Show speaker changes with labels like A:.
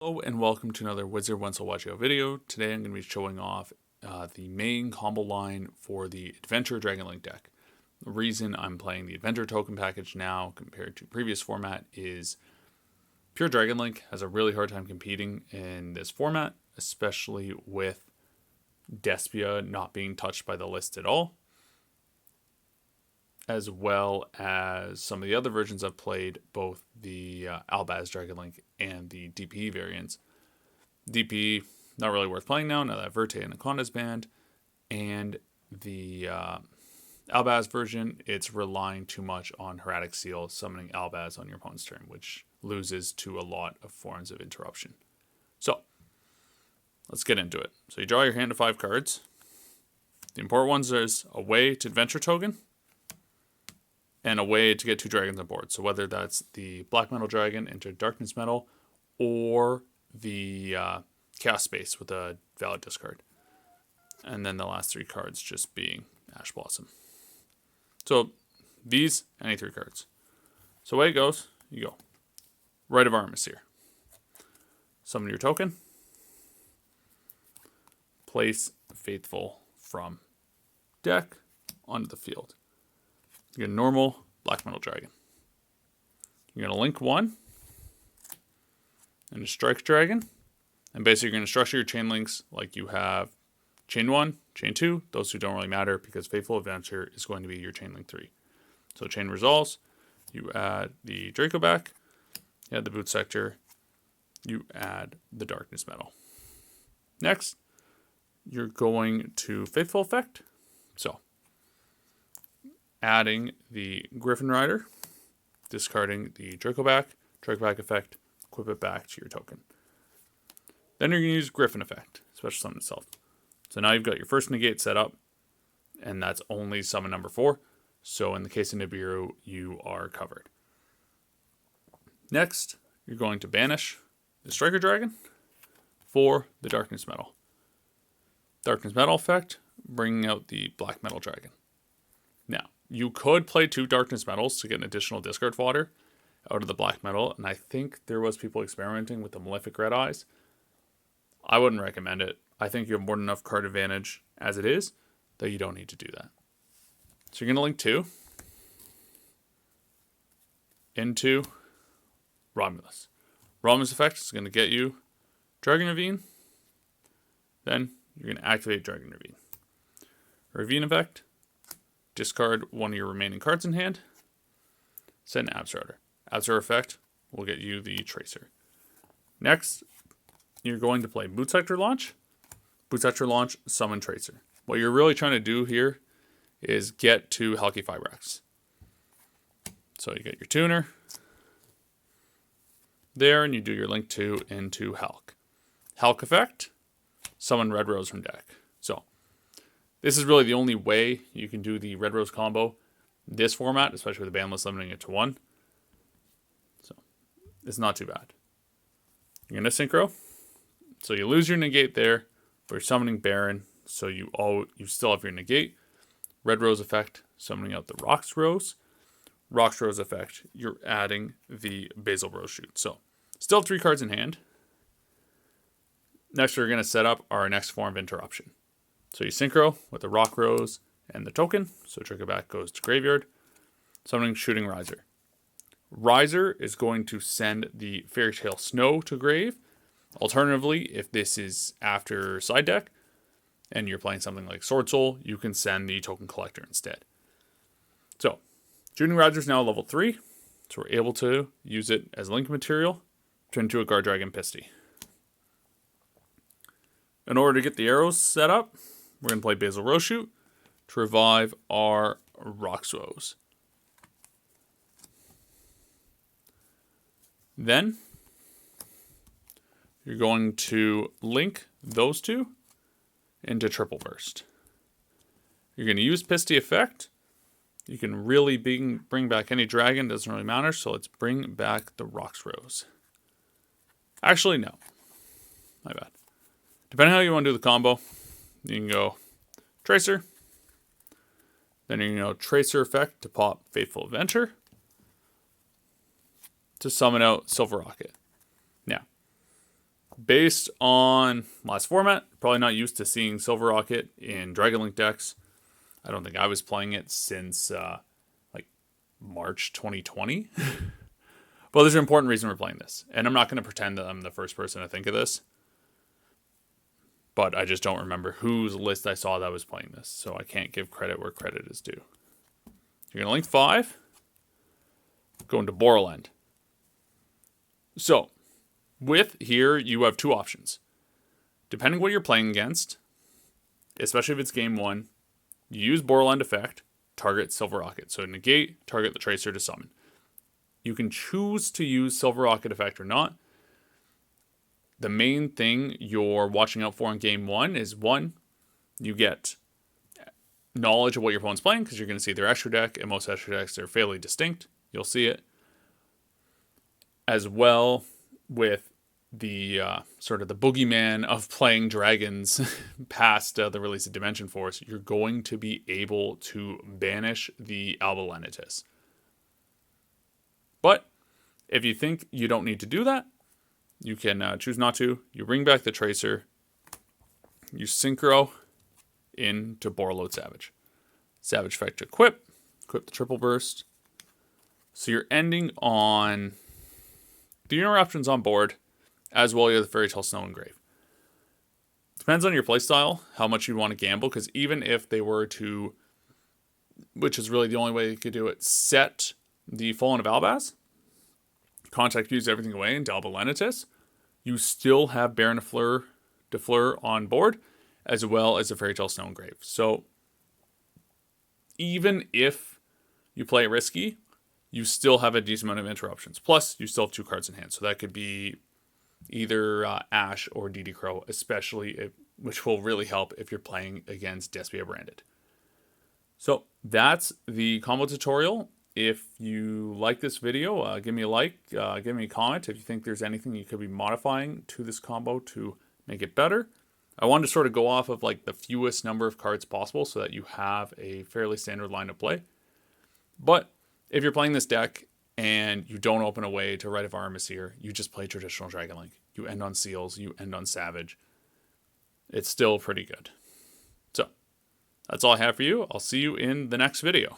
A: Hello and welcome to another Wizard Wenzel Watch Out video. Today I'm going to be showing off the main combo line for the Adventure Dragon Link deck. The reason I'm playing the Adventure token package now compared to previous format is pure Dragon Link has a really hard time competing in this format, especially with Despia not being touched by the list at all, as well as some of the other versions I've played, both the Albaz Dragon Link and the DPE variants. DPE, not really worth playing now that Verte and Anaconda's banned, and the Albaz version, it's relying too much on Hieratic Seal summoning Albaz on your opponent's turn, which loses to a lot of forms of interruption. So, let's get into it. So you draw your hand of 5 cards. The important ones is a way to Adventure token, and a way to get 2 dragons on board. So whether that's the Black Metal Dragon into Darkness Metal, or the Chaos Space with a valid discard. And then the last 3 cards just being Ash Blossom. So these, any 3 cards. So the way it goes, you go. Rite of Artemis here. Summon your token. Place Faithful from deck onto the field. You get a normal Black Metal Dragon. You're going to link 1 and a Strike Dragon. And basically you're going to structure your chain links like you have Chain 1, Chain 2. Those 2 don't really matter because Faithful Adventure is going to be your Chain Link 3. So Chain resolves. You add the Draco back. You add the Boot Sector. You add the Darkness Metal. Next, you're going to Faithful Effect. So, adding the Griffin Rider, discarding the Draco back effect, equip it back to your token. Then you're going to use Griffin effect, special summon itself. So now you've got your first negate set up, and that's only summon number 4. So in the case of Nibiru, you are covered. Next, you're going to banish the Striker Dragon for the Darkness Metal. Darkness Metal effect, bringing out the Black Metal Dragon. Now, you could play 2 Darkness Metals to get an additional discard fodder out of the Black Metal, and I think there was people experimenting with the Malefic Red Eyes. I wouldn't recommend it. I think you have more than enough card advantage as it is that you don't need to do that. So you're going to link 2 into Romulus. Romulus effect is going to get you Dragon Ravine. Then you're going to activate Dragon Ravine. Ravine effect. Discard one of your remaining cards in hand. Send Absorber. Absorber effect will get you the Tracer. Next, you're going to play Boot Sector Launch. Boot Sector Launch, summon Tracer. What you're really trying to do here is get to Halki Fibrax. So you get your tuner there, and you do your link 2 into Halk. Halk effect, summon Red Rose from deck. So this is really the only way you can do the Red Rose combo in this format, especially with the ban list limiting it to 1. So it's not too bad. You're going to synchro. So you lose your negate there, but you're summoning Baron, so you still have your negate. Red Rose effect, summoning out the Rox Rose. Rox Rose effect, you're adding the Basil Rose shoot. So still have 3 cards in hand. Next, we're going to set up our next form of interruption. So you synchro with the Rock Rose and the token. So Draco back goes to graveyard. Summoning Shooting Riser. Riser is going to send the Fairy Tale Snow to grave. Alternatively, if this is after side deck and you're playing something like Sword Soul, you can send the Token Collector instead. So Shooting Riser is now level 3. So we're able to use it as link material, turn into a Guard Dragon Pisty. In order to get the arrows set up, we're going to play Basil Rose Shoot to revive our Rox Rose. Then you're going to link those 2 into Triple Burst. You're going to use Pisty effect. You can really bring back any dragon, doesn't really matter, so let's bring back the Rox Rose. Actually, no. My bad. Depending on how you want to do the combo, you can go Tracer. Then you can go Tracer effect to pop Faithful Adventure to summon out Silver Rocket. Now, Based on last format, probably not used to seeing Silver Rocket in Dragonlink decks. I don't think I was playing it since like March 2020. But there's an important reason we're playing this. And I'm not going to pretend that I'm the first person to think of this. But I just don't remember whose list I saw that was playing this. So I can't give credit where credit is due. You're going to link 5. Go into Borrelend. So, with here, you have 2 options. Depending what you're playing against, especially if it's game 1, you use Borrelend effect, target Silver Rocket. So negate, target the Tracer to summon. You can choose to use Silver Rocket effect or not. The main thing you're watching out for in game 1 is 1, you get knowledge of what your opponent's playing because you're going to see their extra deck, and most extra decks are fairly distinct. You'll see it. As well with the sort of the boogeyman of playing dragons past the release of Dimension Force, you're going to be able to banish the Albalenitis. But if you think you don't need to do that, you can choose not to. You bring back the Tracer. You synchro into Borrelend Savage. Savage effect to equip the triple burst. So you're ending on the interruptions on board, as well as the Fairy Tale Snow Engrave. Depends on your playstyle, how much you want to gamble, because even if they were to, which is really the only way you could do it, set the Fallen of Albaz, contact fuse everything away into Albalenitis, you still have Baron de Fleur on board, as well as the Fairy Tale Snow Engrave. So even if you play risky, you still have a decent amount of interruptions. Plus, you still have 2 cards in hand. So that could be either Ash or DD Crow, which will really help if you're playing against Despia Branded. So that's the combo tutorial. If you like this video, give me a like, give me a comment if you think there's anything you could be modifying to this combo to make it better. I wanted to sort of go off of like the fewest number of cards possible so that you have a fairly standard line of play. But if you're playing this deck and you don't open a way to Rite of Armistice, you just play traditional Dragonlink. You end on Seals, you end on Savage. It's still pretty good. So, that's all I have for you. I'll see you in the next video.